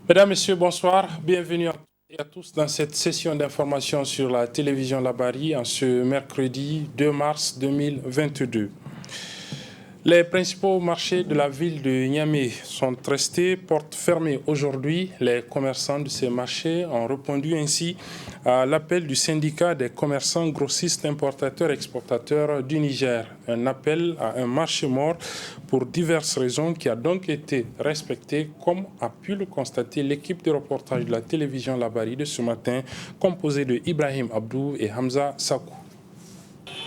Mesdames, Messieurs, bonsoir. Bienvenue à tous dans cette session d'information sur la télévision Labari en ce mercredi 2 mars 2022. Les principaux marchés de la ville de Niamey sont restés portes fermées aujourd'hui. Les commerçants de ces marchés ont répondu ainsi à l'appel du syndicat des commerçants grossistes importateurs et exportateurs du Niger. Un appel à un marché mort pour diverses raisons qui a donc été respecté, comme a pu le constater l'équipe de reportage de la télévision Labari de ce matin, composée de Ibrahim Abdou et Hamza Sakou.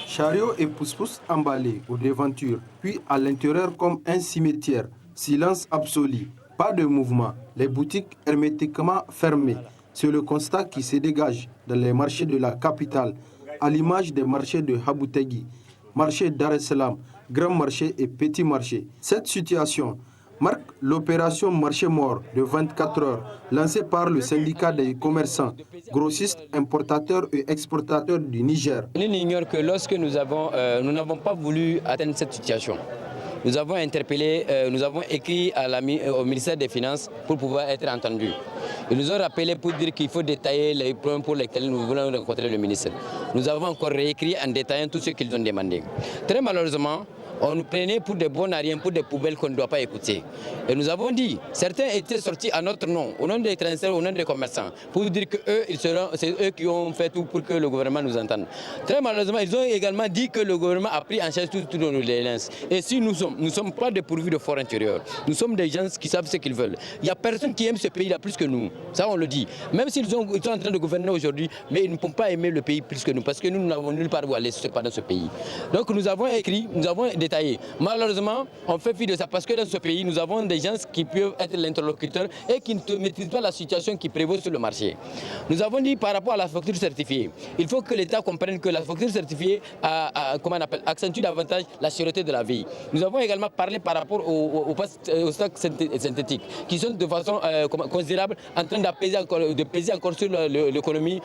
Chariots et pousse-pousse emballés aux devantures, puis à l'intérieur comme un cimetière. Silence absolu, pas de mouvement, les boutiques hermétiquement fermées. C'est le constat qui se dégage dans les marchés de la capitale, à l'image des marchés de Haboutegui, marché Dar es Salaam, grand marché et petit marché. Cette situation marque l'opération marché mort de 24 heures lancée par le syndicat des commerçants, grossistes, importateurs et exportateurs du Niger. Nul n'ignore que lorsque nous n'avons pas voulu atteindre cette situation, nous avons interpellé, nous avons écrit au ministère des Finances pour pouvoir être entendus. Ils nous ont rappelé pour dire qu'il faut détailler les points pour lesquels nous voulons rencontrer le ministre. Nous avons encore réécrit en détaillant tout ce qu'ils ont demandé. Très malheureusement, on nous prenait pour des bons à rien, pour des poubelles qu'on ne doit pas écouter. Et nous avons dit, certains étaient sortis à notre nom, au nom des transferts, au nom des commerçants, pour dire que c'est eux qui ont fait tout pour que le gouvernement nous entende. Très malheureusement, ils ont également dit que le gouvernement a pris en charge tout nos doléances. Et si nous sommes pas dépourvus de forts intérieurs. Nous sommes des gens qui savent ce qu'ils veulent. Il n'y a personne qui aime ce pays-là plus que nous. Ça, on le dit. Même s'ils sont en train de gouverner aujourd'hui, mais ils ne peuvent pas aimer le pays plus que nous, parce que nous n'avons nulle part où aller dans ce pays. Donc nous avons écrit, nous avons détaillé. Malheureusement, on fait fi de ça parce que dans ce pays, nous avons des gens qui peuvent être l'interlocuteur et qui ne maîtrisent pas la situation qui prévaut sur le marché. Nous avons dit par rapport à la facture certifiée, il faut que l'État comprenne que la facture certifiée accentue davantage la sûreté de la vie. Nous avons également parlé par rapport aux stocks synthétiques qui sont de façon considérable en train de peser encore sur l'économie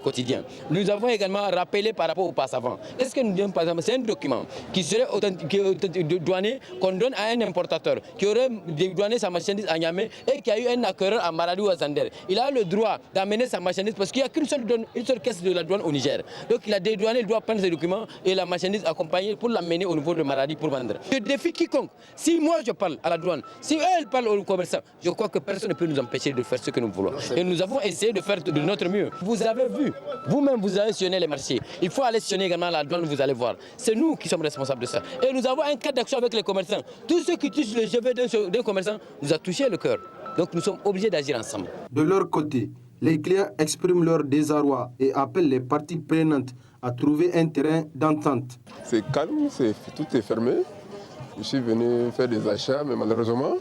quotidienne. Nous avons également rappelé par rapport au passe avant. Est-ce que nous disons par exemple, c'est un document qui serait douané qu'on donne à un importateur qui aurait dédouané sa marchandise à Niamey et qui a eu un acquéreur à Maradi ou à Zander. Il a le droit d'amener sa marchandise parce qu'il n'y a qu'une seule caisse de la douane au Niger. Donc il a dédouané, il doit prendre ses documents et la marchandise accompagnée pour l'amener au niveau de Maradi pour vendre. Je défie quiconque. Si moi je parle à la douane, si eux parlent aux commerçants, je crois que personne ne peut nous empêcher de faire ce que nous voulons. Et nous avons essayé de faire de notre mieux. Vous avez vu, vous-même vous avez sillonné les marchés. Il faut aller sillonner également la douane, vous allez voir. C'est nous qui sommes responsables de ça. Et nous avons un cadre d'action avec les commerçants. Tout ce qui touche le chevet d'un commerçant nous a touché le cœur. Donc nous sommes obligés d'agir ensemble. De leur côté, les clients expriment leur désarroi et appellent les parties prenantes à trouver un terrain d'entente. C'est calme, tout est fermé. Je suis venu faire des achats, mais malheureusement,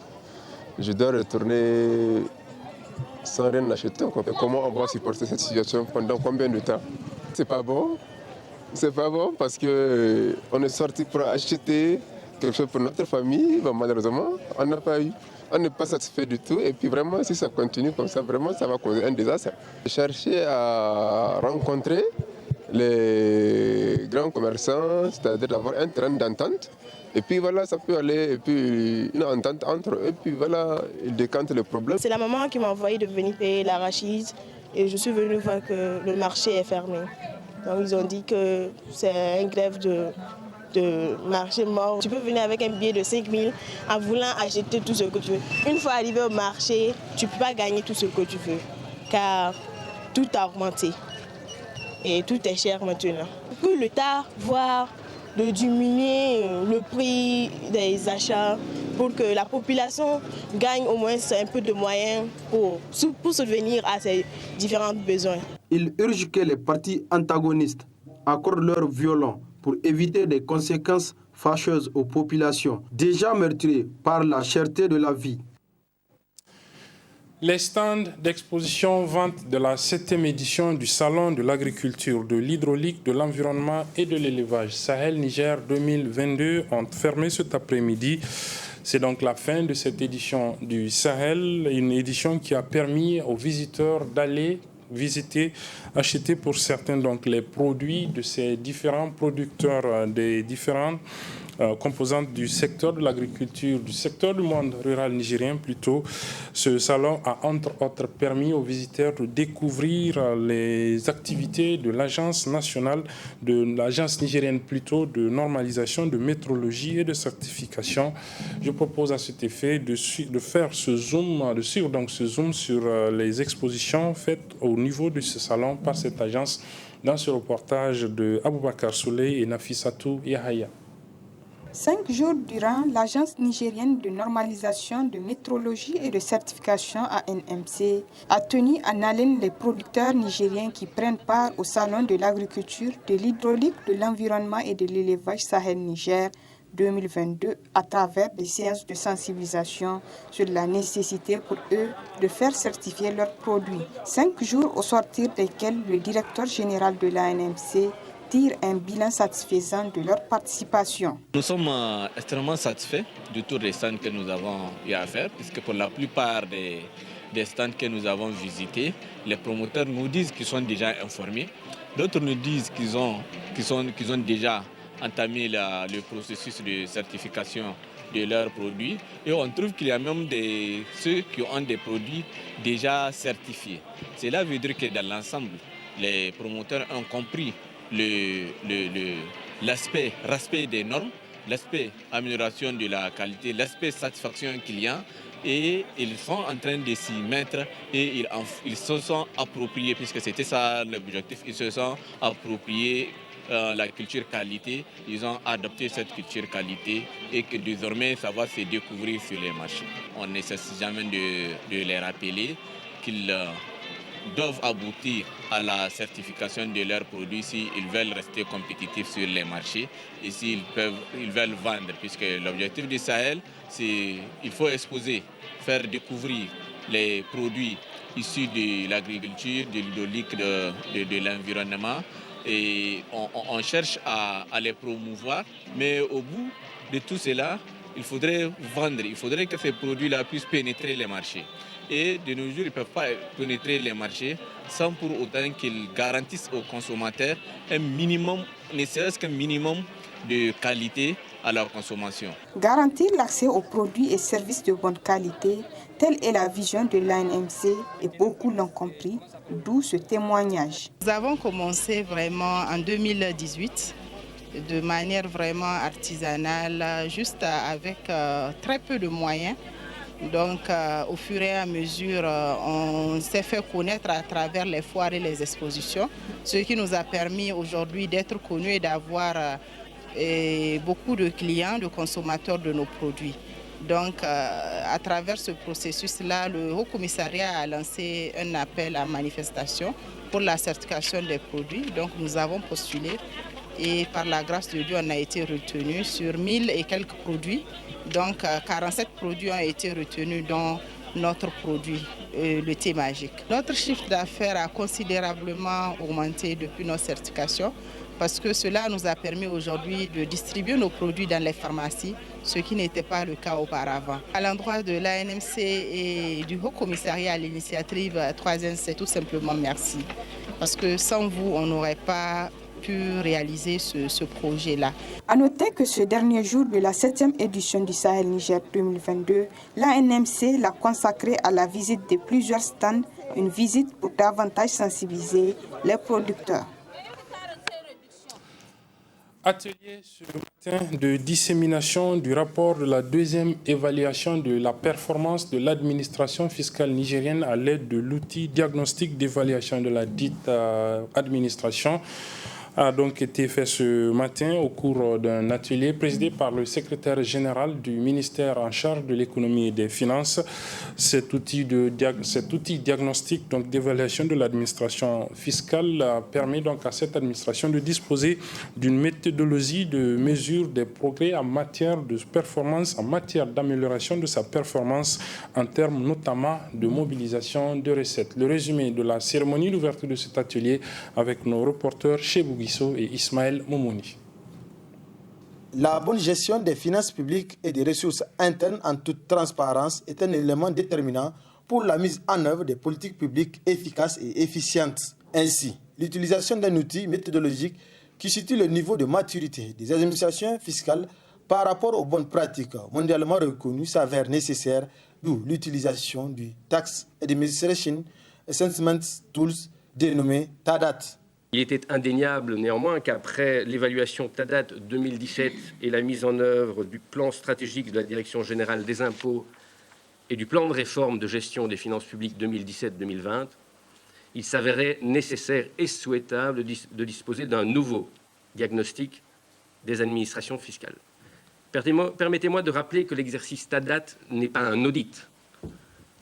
je dois retourner sans rien acheter. Comment on va supporter cette situation pendant combien de temps? C'est pas bon. C'est pas bon parce qu'on est sorti pour acheter quelque chose pour notre famille. Bon, malheureusement, on n'a pas eu. On n'est pas satisfait du tout. Et puis vraiment, si ça continue comme ça, vraiment, ça va causer un désastre. Chercher à rencontrer les grands commerçants, c'est-à-dire d'avoir un terrain d'entente. Et puis voilà, ça peut aller, et puis une entente entre eux, et puis voilà, ils décantent le problème. C'est la maman qui m'a envoyé de venir payer l'arachide et je suis venue voir que le marché est fermé. Donc ils ont dit que c'est une grève de marché mort. Tu peux venir avec un billet de 5 000 en voulant acheter tout ce que tu veux. Une fois arrivé au marché, tu ne peux pas gagner tout ce que tu veux car tout a augmenté et tout est cher maintenant. Que l'État voit de diminuer le prix des achats pour que la population gagne au moins un peu de moyens pour subvenir à ses différents besoins. Il urge que les partis antagonistes accordent leur violon pour éviter des conséquences fâcheuses aux populations déjà meurtries par la cherté de la vie. Les stands d'exposition vente de la 7e édition du Salon de l'agriculture, de l'hydraulique, de l'environnement et de l'élevage Sahel Niger 2022 ont fermé cet après-midi. C'est donc la fin de cette édition du Sahel, une édition qui a permis aux visiteurs d'aller visiter, acheter pour certains donc les produits de ces différents producteurs des différents composantes du secteur de l'agriculture, du secteur du monde rural nigérien plutôt. Ce salon a entre autres permis aux visiteurs de découvrir les activités de l'agence nationale, de l'agence nigérienne plutôt, de normalisation, de métrologie et de certification. Je propose à cet effet de faire ce zoom, de suivre donc ce zoom sur les expositions faites au niveau de ce salon par cette agence dans ce reportage de Aboubakar Souley et Nafissatou Yahaya. 5 jours durant, l'Agence nigérienne de normalisation, de métrologie et de certification ANMC a tenu en haleine les producteurs nigériens qui prennent part au Salon de l'agriculture, de l'hydraulique, de l'environnement et de l'élevage Sahel-Niger 2022 à travers des séances de sensibilisation sur la nécessité pour eux de faire certifier leurs produits. 5 jours au sortir desquels le directeur général de l'ANMC tire un bilan satisfaisant de leur participation. Nous sommes extrêmement satisfaits du tour des stands que nous avons eu à faire, puisque pour la plupart des stands que nous avons visités, les promoteurs nous disent qu'ils sont déjà informés. D'autres nous disent qu'ils ont déjà entamé le processus de certification de leurs produits. Et on trouve qu'il y a même ceux qui ont des produits déjà certifiés. Cela veut dire que dans l'ensemble, les promoteurs ont compris l'aspect respect des normes, l'aspect amélioration de la qualité, l'aspect satisfaction client, et ils sont en train de s'y mettre et ils se sont appropriés, puisque c'était ça l'objectif, ils se sont appropriés la culture qualité, ils ont adopté cette culture qualité et que désormais ça va se découvrir sur les marchés. On ne cesse jamais de les rappeler qu'ils doivent aboutir à la certification de leurs produits s'ils veulent rester compétitifs sur les marchés et s'ils veulent vendre, puisque l'objectif du Sahel, c'est qu'il faut exposer, faire découvrir les produits issus de l'agriculture, de l'hydraulique, de l'environnement, et on cherche à les promouvoir, mais au bout de tout cela, il faudrait vendre, il faudrait que ces produits-là puissent pénétrer les marchés. Et de nos jours, ils ne peuvent pas pénétrer les marchés sans pour autant qu'ils garantissent aux consommateurs un minimum, ne serait-ce qu'un minimum de qualité à leur consommation. Garantir l'accès aux produits et services de bonne qualité, telle est la vision de l'ANMC et beaucoup l'ont compris, d'où ce témoignage. Nous avons commencé vraiment en 2018 de manière vraiment artisanale, juste avec très peu de moyens. Donc, au fur et à mesure, on s'est fait connaître à travers les foires et les expositions, ce qui nous a permis aujourd'hui d'être connus et d'avoir beaucoup de clients, de consommateurs de nos produits. Donc, à travers ce processus-là, le Haut Commissariat a lancé un appel à manifestation pour la certification des produits. Donc, nous avons postulé et par la grâce de Dieu, on a été retenu sur 1000 et quelques produits. Donc 47 produits ont été retenus dont notre produit, le thé magique. Notre chiffre d'affaires a considérablement augmenté depuis nos certifications parce que cela nous a permis aujourd'hui de distribuer nos produits dans les pharmacies, ce qui n'était pas le cas auparavant. À l'endroit de l'ANMC et du Haut Commissariat à l'initiative 3N, c'est tout simplement merci. Parce que sans vous, on n'aurait pas pu réaliser ce projet-là. À noter que ce dernier jour de la 7e édition du Sahel Niger 2022, l'ANMC l'a consacré à la visite de plusieurs stands, une visite pour davantage sensibiliser les producteurs. Atelier ce matin de dissémination du rapport de la deuxième évaluation de la performance de l'administration fiscale nigérienne à l'aide de l'outil diagnostic d'évaluation de la dite administration a donc été fait ce matin au cours d'un atelier présidé par le secrétaire général du ministère en charge de l'économie et des finances. Cet outil diagnostic d'évaluation de l'administration fiscale permet donc à cette administration de disposer d'une méthodologie de mesure des progrès en matière de performance, en matière d'amélioration de sa performance en termes notamment de mobilisation de recettes. Le résumé de la cérémonie d'ouverture de cet atelier avec nos reporters Chebou et Ismaël Momouni. La bonne gestion des finances publiques et des ressources internes en toute transparence est un élément déterminant pour la mise en œuvre des politiques publiques efficaces et efficientes. Ainsi, l'utilisation d'un outil méthodologique qui situe le niveau de maturité des administrations fiscales par rapport aux bonnes pratiques mondialement reconnues s'avère nécessaire, d'où l'utilisation du Tax Administration Assessment Tools dénommé TADAT. Il était indéniable néanmoins qu'après l'évaluation TADAT 2017 et la mise en œuvre du plan stratégique de la Direction générale des impôts et du plan de réforme de gestion des finances publiques 2017-2020, il s'avérait nécessaire et souhaitable de disposer d'un nouveau diagnostic des administrations fiscales. Permettez-moi de rappeler que l'exercice TADAT n'est pas un audit,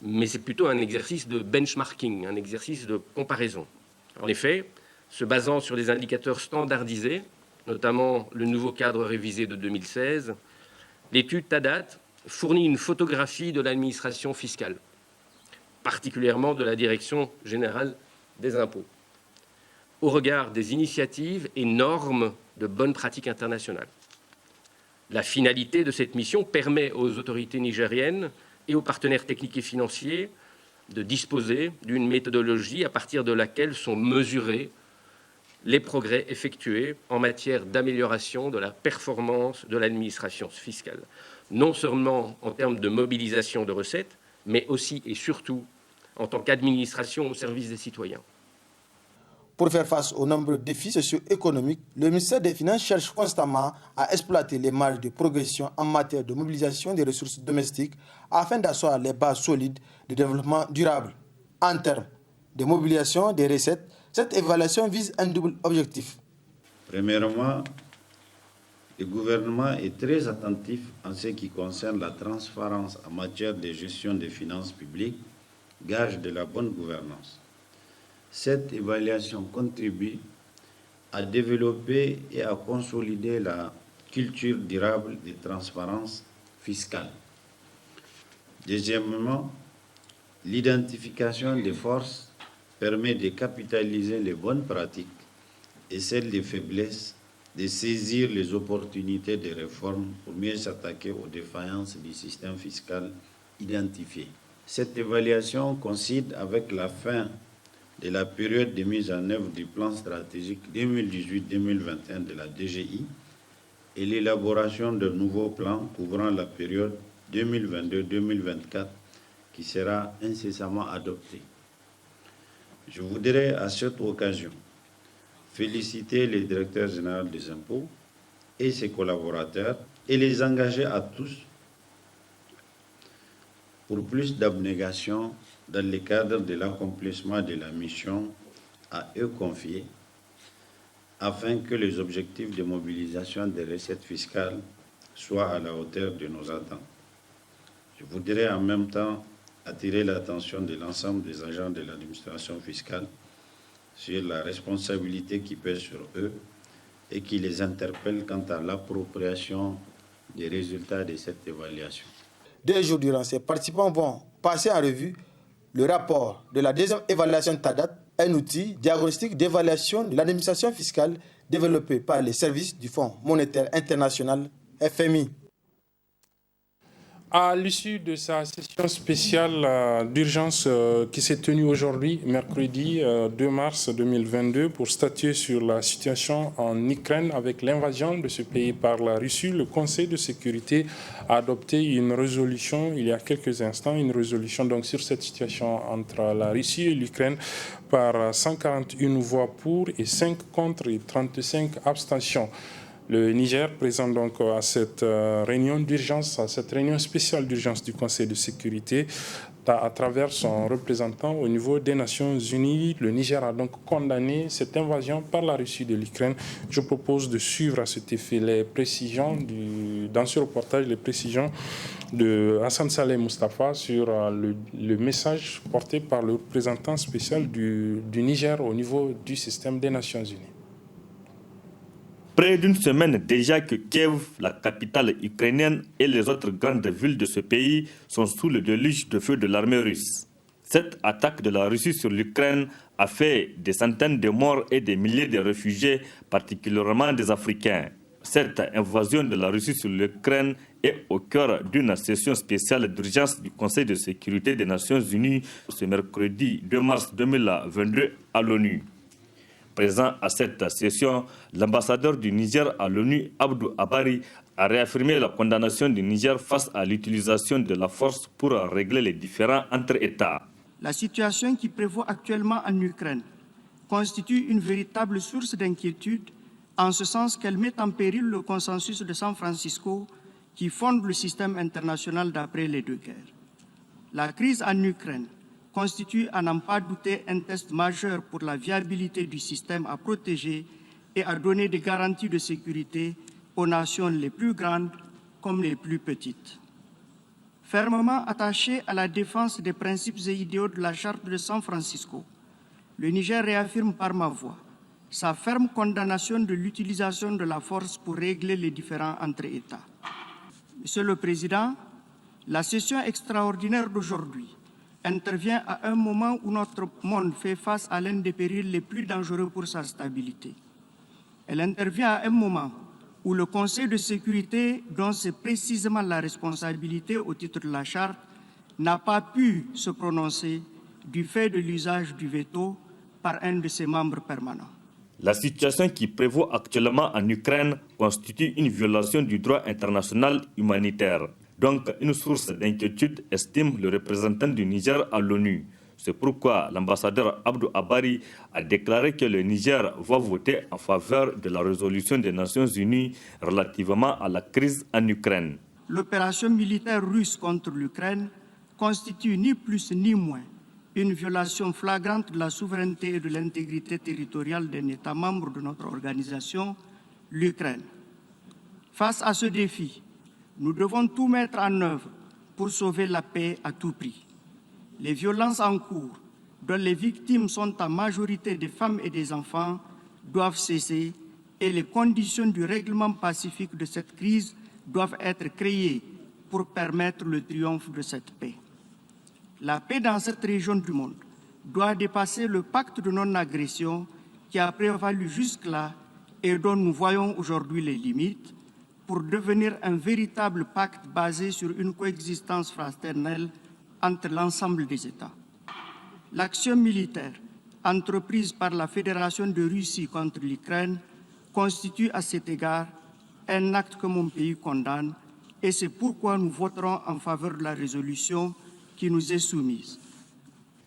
mais c'est plutôt un exercice de benchmarking, un exercice de comparaison. En effet, se basant sur des indicateurs standardisés, notamment le nouveau cadre révisé de 2016, l'étude TADAT fournit une photographie de l'administration fiscale, particulièrement de la Direction générale des impôts, au regard des initiatives et normes de bonnes pratiques internationales. La finalité de cette mission permet aux autorités nigériennes et aux partenaires techniques et financiers de disposer d'une méthodologie à partir de laquelle sont mesurés les progrès effectués en matière d'amélioration de la performance de l'administration fiscale, non seulement en termes de mobilisation de recettes, mais aussi et surtout en tant qu'administration au service des citoyens. Pour faire face aux nombreux défis socio-économiques, le ministère des Finances cherche constamment à exploiter les marges de progression en matière de mobilisation des ressources domestiques afin d'asseoir les bases solides de développement durable. En termes de mobilisation des recettes, cette évaluation vise un double objectif. Premièrement, le gouvernement est très attentif en ce qui concerne la transparence en matière de gestion des finances publiques, gage de la bonne gouvernance. Cette évaluation contribue à développer et à consolider la culture durable de transparence fiscale. Deuxièmement, l'identification des forces permet de capitaliser les bonnes pratiques et celles des faiblesses, de saisir les opportunités de réforme pour mieux s'attaquer aux défaillances du système fiscal identifié. Cette évaluation coïncide avec la fin de la période de mise en œuvre du plan stratégique 2018-2021 de la DGI et l'élaboration de nouveaux plans couvrant la période 2022-2024 qui sera incessamment adopté. Je voudrais à cette occasion féliciter le directeur général des impôts et ses collaborateurs et les engager à tous pour plus d'abnégation dans le cadre de l'accomplissement de la mission à eux confiée, afin que les objectifs de mobilisation des recettes fiscales soient à la hauteur de nos attentes. Je voudrais en même temps attirer l'attention de l'ensemble des agents de l'administration fiscale sur la responsabilité qui pèse sur eux et qui les interpelle quant à l'appropriation des résultats de cette évaluation. 2 jours durant, ces participants vont passer en revue le rapport de la deuxième évaluation TADAT, un outil diagnostique d'évaluation de l'administration fiscale développé par les services du Fonds monétaire international FMI. À l'issue de sa session spéciale d'urgence qui s'est tenue aujourd'hui, mercredi 2 mars 2022, pour statuer sur la situation en Ukraine avec l'invasion de ce pays par la Russie, le Conseil de sécurité a adopté une résolution il y a quelques instants, une résolution donc sur cette situation entre la Russie et l'Ukraine par 141 voix pour et 5 contre et 35 abstentions. Le Niger présente donc à cette réunion d'urgence, à cette réunion spéciale d'urgence du Conseil de sécurité, à travers son représentant au niveau des Nations Unies. Le Niger a donc condamné cette invasion par la Russie de l'Ukraine. Je propose de suivre à cet effet les précisions, dans ce reportage, les précisions de Hassan Saleh Mustafa sur le message porté par le représentant spécial du Niger au niveau du système des Nations Unies. Près d'une semaine déjà que Kiev, la capitale ukrainienne, et les autres grandes villes de ce pays sont sous le déluge de feu de l'armée russe. Cette attaque de la Russie sur l'Ukraine a fait des centaines de morts et des milliers de réfugiés, particulièrement des Africains. Cette invasion de la Russie sur l'Ukraine est au cœur d'une session spéciale d'urgence du Conseil de sécurité des Nations Unies ce mercredi 2 mars 2022 à l'ONU. Présent à cette session, l'ambassadeur du Niger à l'ONU, Abdou Abari, a réaffirmé la condamnation du Niger face à l'utilisation de la force pour régler les différends entre États. La situation qui prévaut actuellement en Ukraine constitue une véritable source d'inquiétude, en ce sens qu'elle met en péril le consensus de San Francisco qui fonde le système international d'après les deux guerres. La crise en Ukraine constitue, à n'en pas douter, un test majeur pour la viabilité du système à protéger et à donner des garanties de sécurité aux nations les plus grandes comme les plus petites. Fermement attaché à la défense des principes et idéaux de la Charte de San Francisco, le Niger réaffirme par ma voix sa ferme condamnation de l'utilisation de la force pour régler les différends entre États. Monsieur le Président, la session extraordinaire d'aujourd'hui intervient à un moment où notre monde fait face à l'un des périls les plus dangereux pour sa stabilité. Elle intervient à un moment où le Conseil de sécurité, dont c'est précisément la responsabilité au titre de la Charte, n'a pas pu se prononcer du fait de l'usage du veto par un de ses membres permanents. La situation qui prévaut actuellement en Ukraine constitue une violation du droit international humanitaire. Donc, une source d'inquiétude, estime le représentant du Niger à l'ONU. C'est pourquoi l'ambassadeur Abdou Abari a déclaré que le Niger va voter en faveur de la résolution des Nations Unies relativement à la crise en Ukraine. L'opération militaire russe contre l'Ukraine constitue ni plus ni moins une violation flagrante de la souveraineté et de l'intégrité territoriale d'un État membre de notre organisation, l'Ukraine. Face à ce défi, nous devons tout mettre en œuvre pour sauver la paix à tout prix. Les violences en cours, dont les victimes sont en majorité des femmes et des enfants, doivent cesser et les conditions du règlement pacifique de cette crise doivent être créées pour permettre le triomphe de cette paix. La paix dans cette région du monde doit dépasser le pacte de non-agression qui a prévalu jusque-là et dont nous voyons aujourd'hui les limites, pour devenir un véritable pacte basé sur une coexistence fraternelle entre l'ensemble des États. L'action militaire entreprise par la Fédération de Russie contre l'Ukraine constitue à cet égard un acte que mon pays condamne et c'est pourquoi nous voterons en faveur de la résolution qui nous est soumise.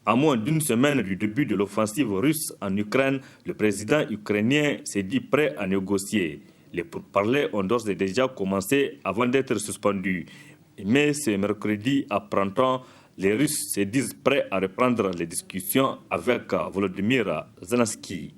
À moins d'une semaine du début de l'offensive russe en Ukraine, le président ukrainien s'est dit prêt à négocier. Les pourparlers ont d'ores et déjà commencé avant d'être suspendus. Mais ce mercredi à printemps, les Russes se disent prêts à reprendre les discussions avec Volodymyr Zelensky.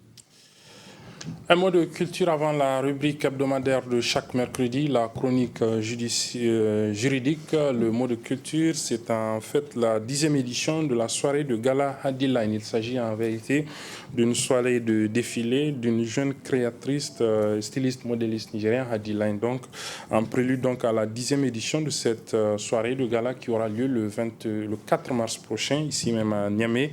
Un mot de culture avant la rubrique hebdomadaire de chaque mercredi, la chronique juridique. Le mot de culture, c'est en fait la 10e édition de la soirée de gala Hadiline. Il s'agit en vérité d'une soirée de défilé d'une jeune créatrice, styliste, modéliste nigérienne, Hadiline. Donc, en prélude donc, à la 10e édition de cette soirée de gala qui aura lieu le 4 mars prochain, ici même à Niamey.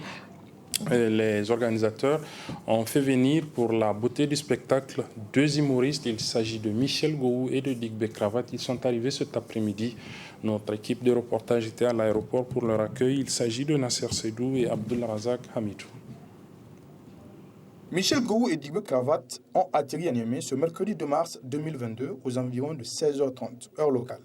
Les organisateurs ont fait venir pour la beauté du spectacle 2 humoristes. Il s'agit de Michel Gou et de Digbe Cravat. Ils sont arrivés cet après-midi. Notre équipe de reportage était à l'aéroport pour leur accueil. Il s'agit de Nasser Sedou et Abdul Razak Hamidou. Michel Gou et Digbe Cravat ont atterri à Niamey ce mercredi 2 mars 2022 aux environs de 16h30, heure locale.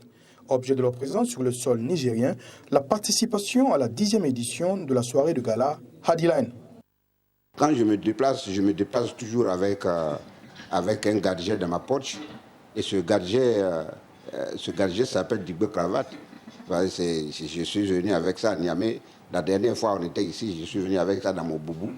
Objet de leur présence sur le sol nigérien, la participation à la 10e édition de la soirée de gala Hadiline. Quand je me déplace toujours avec un gadget dans ma poche. Et ce gadget s'appelle Digbe Cravat. Je suis venu avec ça à Niamey. La dernière fois on était ici, je suis venu avec ça dans mon boubou.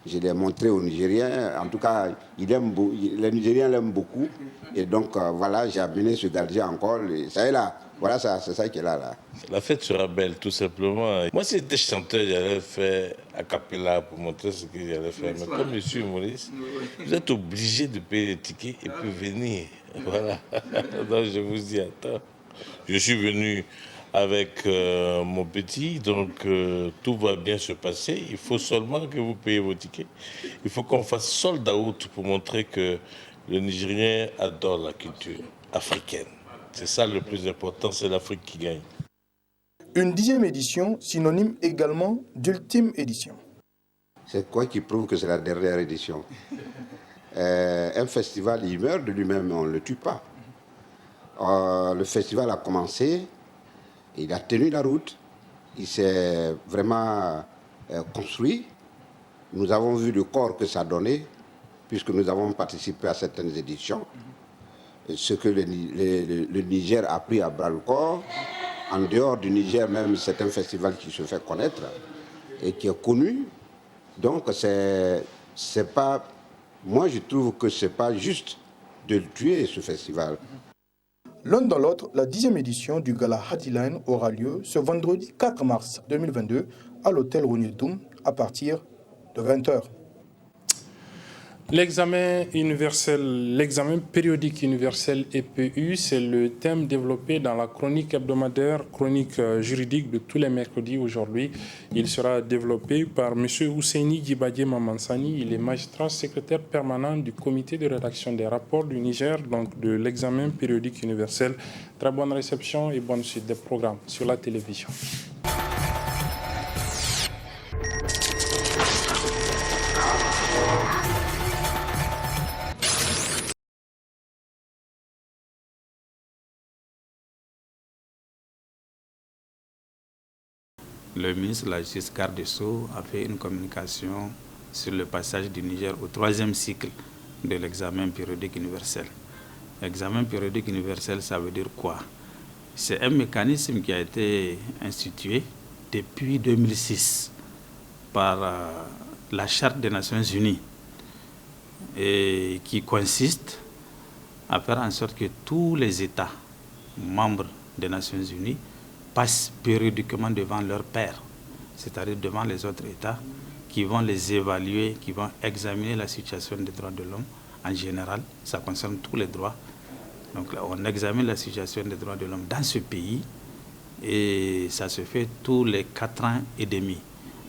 Je l'ai montré aux Nigériens. En tout cas, les Nigériens l'aiment beaucoup. Et donc, voilà, j'ai amené ce gadget encore. Et ça est là. Voilà, c'est ça qui est là. La fête sera belle, tout simplement. Moi, si j'étais chanteur, j'allais faire a cappella pour montrer ce que j'allais faire. Mais comme je suis humoriste, vous êtes obligé de payer les tickets et puis venir. Voilà. Donc, je vous dis, attends. Je suis venu avec mon petit, donc tout va bien se passer. Il faut seulement que vous payiez vos tickets. Il faut qu'on fasse sold out pour montrer que le Nigérien adore la culture africaine. C'est ça le plus important, c'est l'Afrique qui gagne. Une 10e édition, synonyme également d'ultime édition. C'est quoi qui prouve que c'est la dernière édition? Un festival, il meurt de lui-même, on ne le tue pas. Le festival a commencé, il a tenu la route, il s'est vraiment construit. Nous avons vu le corps que ça donnait, puisque nous avons participé à certaines éditions. Ce que le Niger a pris à bras le corps. En dehors du Niger, même, c'est un festival qui se fait connaître et qui est connu. Donc, c'est pas... Moi, je trouve que ce n'est pas juste de tuer ce festival. L'un dans l'autre, la 10e édition du Gala Hadiline aura lieu ce vendredi 4 mars 2022 à l'hôtel Rounietoum à partir de 20h. L'examen périodique universel EPU, c'est le thème développé dans la chronique hebdomadaire, chronique juridique de tous les mercredis aujourd'hui. Il sera développé par M. Ousseini Djibadje Mamansani. Il est magistrat secrétaire permanent du comité de rédaction des rapports du Niger, donc de l'examen périodique universel. Très bonne réception et bonne suite des programmes sur la télévision. Le ministre de la Justice, garde des Sceaux, a fait une communication sur le passage du Niger au 3e cycle de l'examen périodique universel. L'examen périodique universel, ça veut dire quoi? C'est un mécanisme qui a été institué depuis 2006 par la Charte des Nations Unies et qui consiste à faire en sorte que tous les États membres des Nations Unies passent périodiquement devant leurs pairs, c'est-à-dire devant les autres États, qui vont les évaluer, qui vont examiner la situation des droits de l'homme en général. Ça concerne tous les droits. Donc là, on examine la situation des droits de l'homme dans ce pays et ça se fait tous les 4 ans et demi.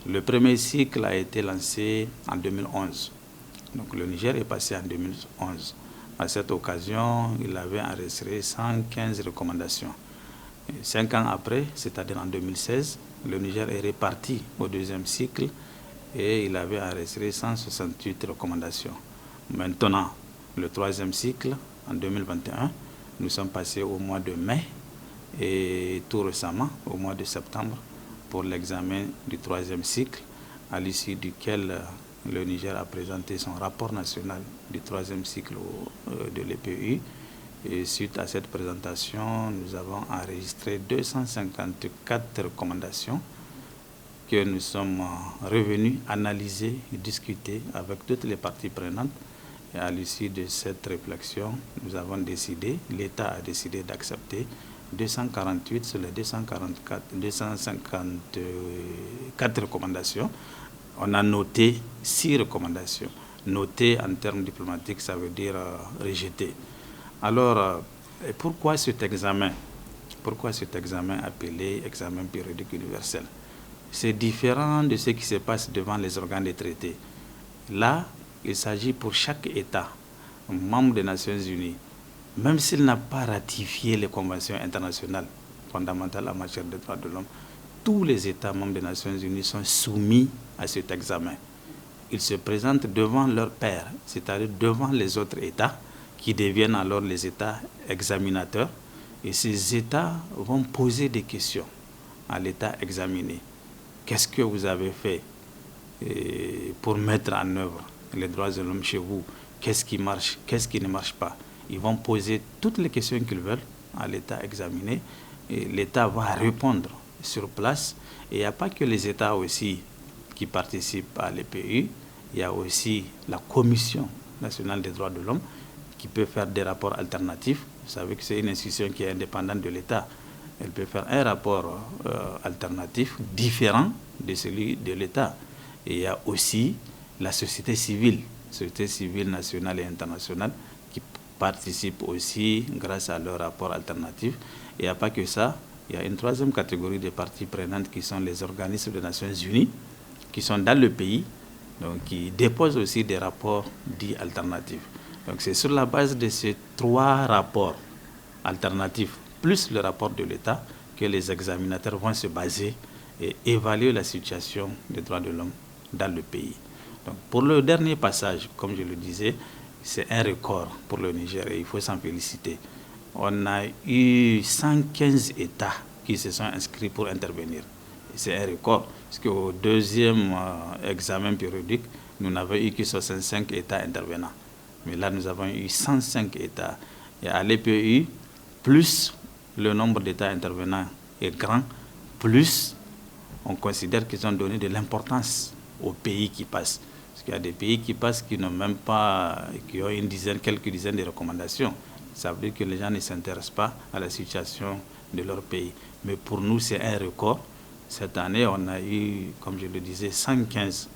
Le premier cycle a été lancé en 2011. Donc le Niger est passé en 2011. À cette occasion, il avait enregistré 115 recommandations. 5 ans après, c'est-à-dire en 2016, le Niger est reparti au 2e cycle et il avait enregistré 168 recommandations. Maintenant, le 3e cycle, en 2021, nous sommes passés au mois de mai et tout récemment, au mois de septembre, pour l'examen du 3e cycle, à l'issue duquel le Niger a présenté son rapport national du 3e cycle de l'EPU. Et suite à cette présentation, nous avons enregistré 254 recommandations que nous sommes revenus analyser et discuter avec toutes les parties prenantes. Et à l'issue de cette réflexion, nous avons décidé, l'État a décidé d'accepter 248 sur les 254 recommandations. On a noté 6 recommandations. Noté en termes diplomatiques, ça veut dire rejeté. Alors, pourquoi cet examen? Pourquoi cet examen appelé examen périodique universel? C'est différent de ce qui se passe devant les organes de traité. Là, il s'agit pour chaque État membre des Nations Unies, même s'il n'a pas ratifié les conventions internationales fondamentales en matière de droits de l'homme, tous les États membres des Nations Unies sont soumis à cet examen. Ils se présentent devant leurs pairs, c'est-à-dire devant les autres États, qui deviennent alors les États examinateurs. Et ces États vont poser des questions à l'État examiné. Qu'est-ce que vous avez fait pour mettre en œuvre les droits de l'homme chez vous? Qu'est-ce qui marche? Qu'est-ce qui ne marche pas? Ils vont poser toutes les questions qu'ils veulent à l'État examiné. Et l'État va répondre sur place. Et il n'y a pas que les États aussi qui participent à l'EPU. Il y a aussi la Commission nationale des droits de l'homme qui peut faire des rapports alternatifs. Vous savez que c'est une institution qui est indépendante de l'État. Elle peut faire un rapport alternatif différent de celui de l'État. Et il y a aussi la société civile nationale et internationale, qui participe aussi grâce à leur rapport alternatif. Et il n'y a pas que ça, il y a une 3e catégorie de parties prenantes qui sont les organismes des Nations Unies, qui sont dans le pays, donc qui déposent aussi des rapports dits alternatifs. Donc c'est sur la base de ces 3 rapports alternatifs, plus le rapport de l'État, que les examinateurs vont se baser et évaluer la situation des droits de l'homme dans le pays. Donc pour le dernier passage, comme je le disais, c'est un record pour le Niger et il faut s'en féliciter. on a eu 115 États qui se sont inscrits pour intervenir. C'est un record, parce qu'au deuxième examen périodique, nous n'avons eu que 65 États intervenants. Mais là, nous avons eu 105 États. Et à l'EPU, plus le nombre d'États intervenants est grand, plus on considère qu'ils ont donné de l'importance aux pays qui passent. Parce qu'il y a des pays qui passent qui n'ont même pas, qui ont quelques dizaines de recommandations. Ça veut dire que les gens ne s'intéressent pas à la situation de leur pays. Mais pour nous, c'est un record. Cette année, on a eu, comme je le disais, 115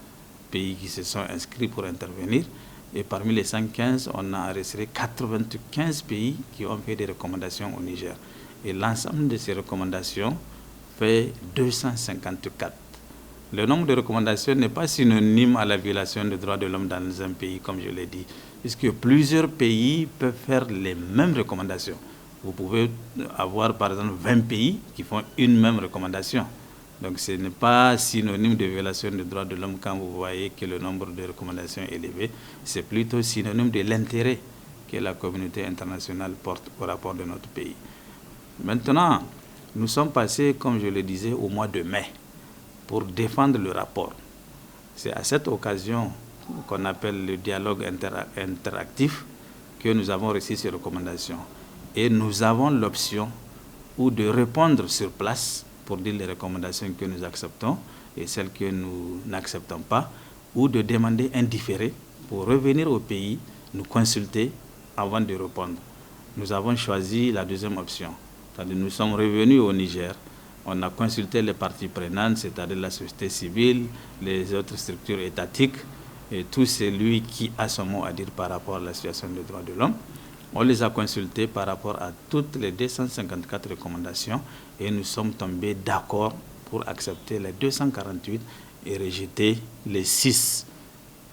pays qui se sont inscrits pour intervenir. Et parmi les 115, on a enregistré 95 pays qui ont fait des recommandations au Niger. Et l'ensemble de ces recommandations fait 254. Le nombre de recommandations n'est pas synonyme à la violation des droits de l'homme dans un pays, comme je l'ai dit, puisque plusieurs pays peuvent faire les mêmes recommandations. Vous pouvez avoir, par exemple, 20 pays qui font une même recommandation. Donc ce n'est pas synonyme de violation des droits de l'homme quand vous voyez que le nombre de recommandations est élevé. C'est plutôt synonyme de l'intérêt que la communauté internationale porte au rapport de notre pays. Maintenant, nous sommes passés, comme je le disais, au mois de mai pour défendre le rapport. C'est à cette occasion qu'on appelle le dialogue interactif que nous avons reçu ces recommandations. Et nous avons l'option ou de répondre sur place pour dire les recommandations que nous acceptons et celles que nous n'acceptons pas, ou de demander un différé pour revenir au pays, nous consulter avant de répondre. Nous avons choisi la deuxième option. C'est-à-dire nous sommes revenus au Niger, on a consulté les parties prenantes, c'est-à-dire la société civile, les autres structures étatiques, et tout celui qui a son mot à dire par rapport à la situation des droits de l'homme. On les a consultés par rapport à toutes les 254 recommandations et nous sommes tombés d'accord pour accepter les 248 et rejeter les 6.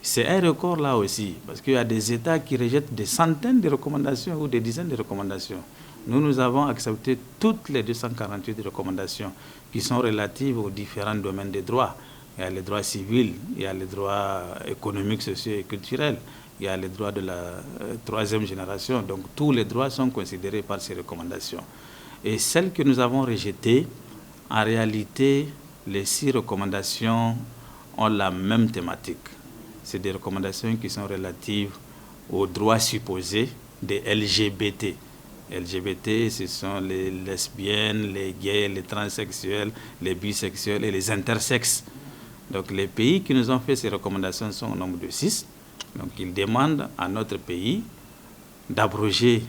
C'est un record là aussi, parce qu'il y a des États qui rejettent des centaines de recommandations ou des dizaines de recommandations. Nous avons accepté toutes les 248 recommandations qui sont relatives aux différents domaines des droits. Il y a les droits civils, il y a les droits économiques, sociaux et culturels. Il y a les droits de la troisième génération. Donc tous les droits sont considérés par ces recommandations. Et celles que nous avons rejetées, en réalité, les 6 recommandations ont la même thématique. C'est des recommandations qui sont relatives aux droits supposés des LGBT. LGBT, ce sont les lesbiennes, les gays, les transsexuels, les bisexuels et les intersexes. Donc les pays qui nous ont fait ces recommandations sont au nombre de 6. Donc ils demandent à notre pays d'abroger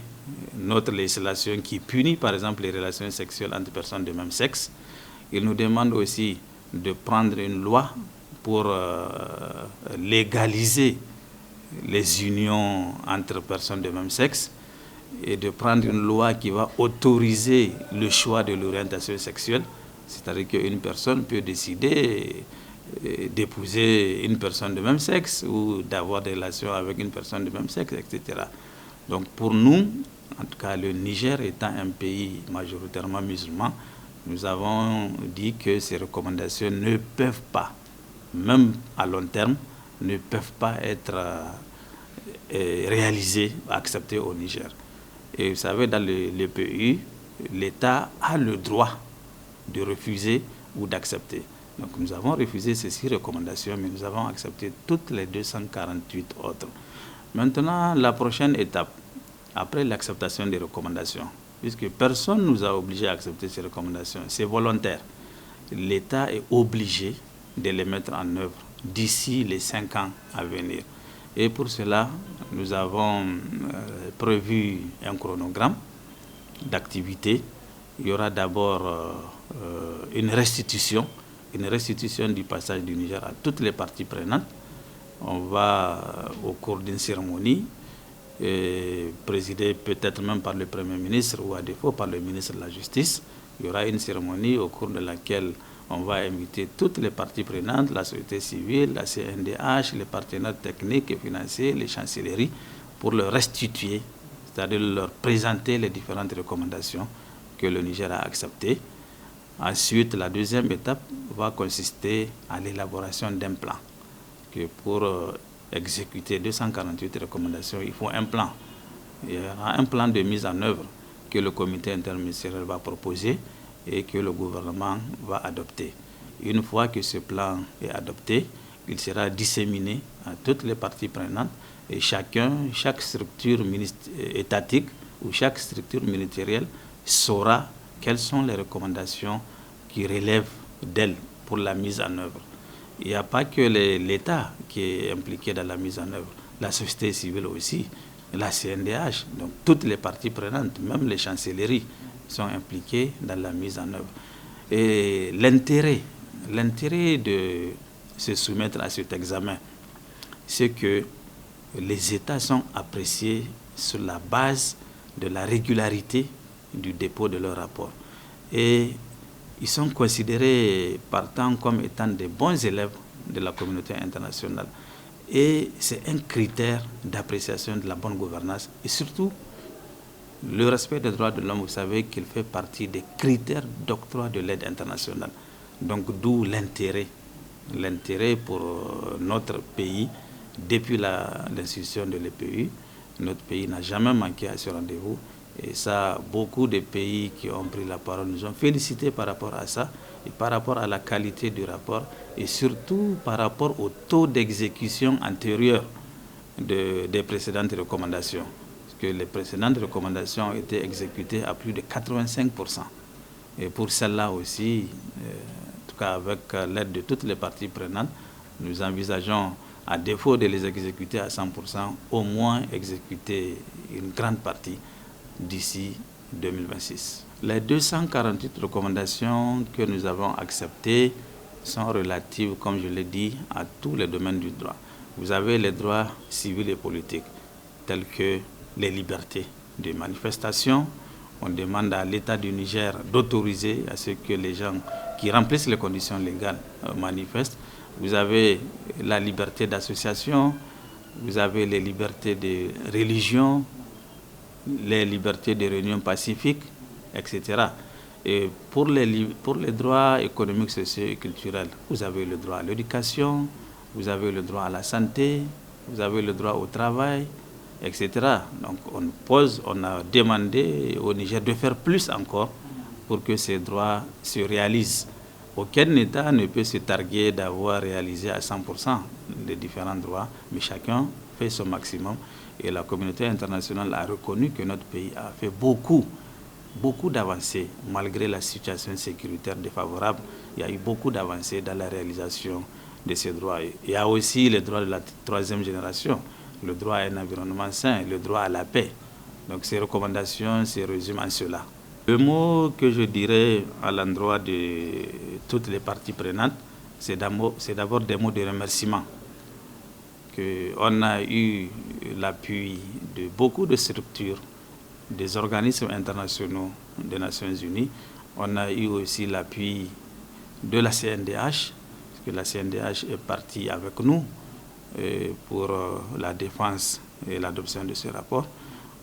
notre législation qui punit par exemple les relations sexuelles entre personnes de même sexe. Ils nous demandent aussi de prendre une loi pour légaliser les unions entre personnes de même sexe et de prendre une loi qui va autoriser le choix de l'orientation sexuelle. C'est-à-dire qu'une personne peut décider d'épouser une personne de même sexe ou d'avoir des relations avec une personne de même sexe, etc. Donc pour nous, en tout cas le Niger étant un pays majoritairement musulman, nous avons dit que ces recommandations ne peuvent pas, même à long terme, ne peuvent pas être réalisées, acceptées au Niger. Et vous savez, dans le pays, l'État a le droit de refuser ou d'accepter. Donc nous avons refusé ces 6 recommandations, mais nous avons accepté toutes les 248 autres. Maintenant, la prochaine étape, après l'acceptation des recommandations, puisque personne ne nous a obligés à accepter ces recommandations, c'est volontaire. L'État est obligé de les mettre en œuvre d'ici les 5 ans à venir. Et pour cela, nous avons prévu un chronogramme d'activité. Il y aura d'abord une restitution du passage du Niger à toutes les parties prenantes. On va, au cours d'une cérémonie, présidée peut-être même par le Premier ministre ou à défaut par le ministre de la Justice, il y aura une cérémonie au cours de laquelle on va inviter toutes les parties prenantes, la société civile, la CNDH, les partenaires techniques et financiers, les chancelleries, pour leur restituer, c'est-à-dire leur présenter les différentes recommandations que le Niger a acceptées. Ensuite, la deuxième étape va consister à l'élaboration d'un plan. Que pour exécuter 248 recommandations, il faut un plan. Il y aura un plan de mise en œuvre que le comité interministériel va proposer et que le gouvernement va adopter. Une fois que ce plan est adopté, il sera disséminé à toutes les parties prenantes et chaque structure étatique ou chaque structure ministérielle saura quelles sont les recommandations qui relèvent d'elle pour la mise en œuvre. Il n'y a pas que l'État qui est impliqué dans la mise en œuvre, la société civile aussi, la CNDH, donc toutes les parties prenantes, même les chancelleries, sont impliquées dans la mise en œuvre. Et l'intérêt de se soumettre à cet examen, c'est que les États sont appréciés sur la base de la régularité du dépôt de leur rapport. Et ils sont considérés partant comme étant des bons élèves de la communauté internationale. Et c'est un critère d'appréciation de la bonne gouvernance et surtout le respect des droits de l'homme. Vous savez qu'il fait partie des critères d'octroi de l'aide internationale. Donc d'où l'intérêt pour notre pays. Depuis l'institution de l'EPU, notre pays n'a jamais manqué à ce rendez-vous. Et ça, beaucoup de pays qui ont pris la parole nous ont félicités par rapport à ça, et par rapport à la qualité du rapport, et surtout par rapport au taux d'exécution antérieur des précédentes recommandations. Parce que les précédentes recommandations ont été exécutées à plus de 85%. Et pour celle-là aussi, en tout cas avec l'aide de toutes les parties prenantes, nous envisageons, à défaut de les exécuter à 100%, au moins exécuter une grande partie d'ici 2026. Les 248 recommandations que nous avons acceptées sont relatives, comme je l'ai dit, à tous les domaines du droit. Vous avez les droits civils et politiques, tels que les libertés de manifestation. On demande à l'État du Niger d'autoriser à ce que les gens qui remplissent les conditions légales manifestent. Vous avez la liberté d'association, vous avez les libertés de religion, les libertés de réunion pacifique, etc. Et pour les droits économiques, sociaux et culturels, vous avez le droit à l'éducation, vous avez le droit à la santé, vous avez le droit au travail, etc. Donc on a demandé au Niger de faire plus encore pour que ces droits se réalisent. Aucun État ne peut se targuer d'avoir réalisé à 100% les différents droits, mais chacun fait son maximum. Et la communauté internationale a reconnu que notre pays a fait beaucoup d'avancées, malgré la situation sécuritaire défavorable. Il y a eu beaucoup d'avancées dans la réalisation de ces droits. Il y a aussi les droits de la troisième génération, le droit à un environnement sain, le droit à la paix. Donc ces recommandations se résument en cela. Le mot que je dirais à l'endroit de toutes les parties prenantes, c'est d'abord des mots de remerciement. On a eu l'appui de beaucoup de structures, des organismes internationaux des Nations Unies. On a eu aussi l'appui de la CNDH, parce que la CNDH est partie avec nous pour la défense et l'adoption de ce rapport.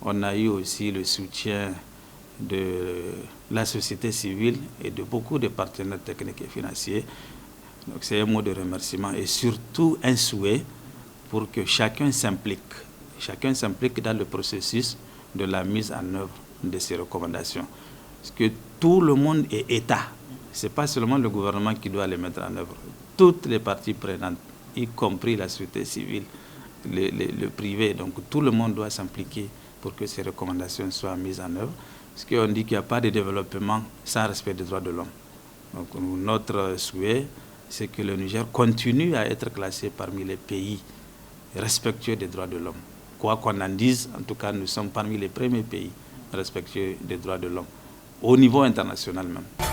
On a eu aussi le soutien de la société civile et de beaucoup de partenaires techniques et financiers. Donc c'est un mot de remerciement et surtout un souhait pour que chacun s'implique dans le processus de la mise en œuvre de ces recommandations. Parce que tout le monde est État. Ce n'est pas seulement le gouvernement qui doit les mettre en œuvre. Toutes les parties prenantes, y compris la société civile, le privé, donc tout le monde doit s'impliquer pour que ces recommandations soient mises en œuvre. Parce qu'on dit qu'il n'y a pas de développement sans respect des droits de l'homme. Donc notre souhait, c'est que le Niger continue à être classé parmi les pays respectueux des droits de l'homme. Quoi qu'on en dise, en tout cas, nous sommes parmi les premiers pays respectueux des droits de l'homme, au niveau international même.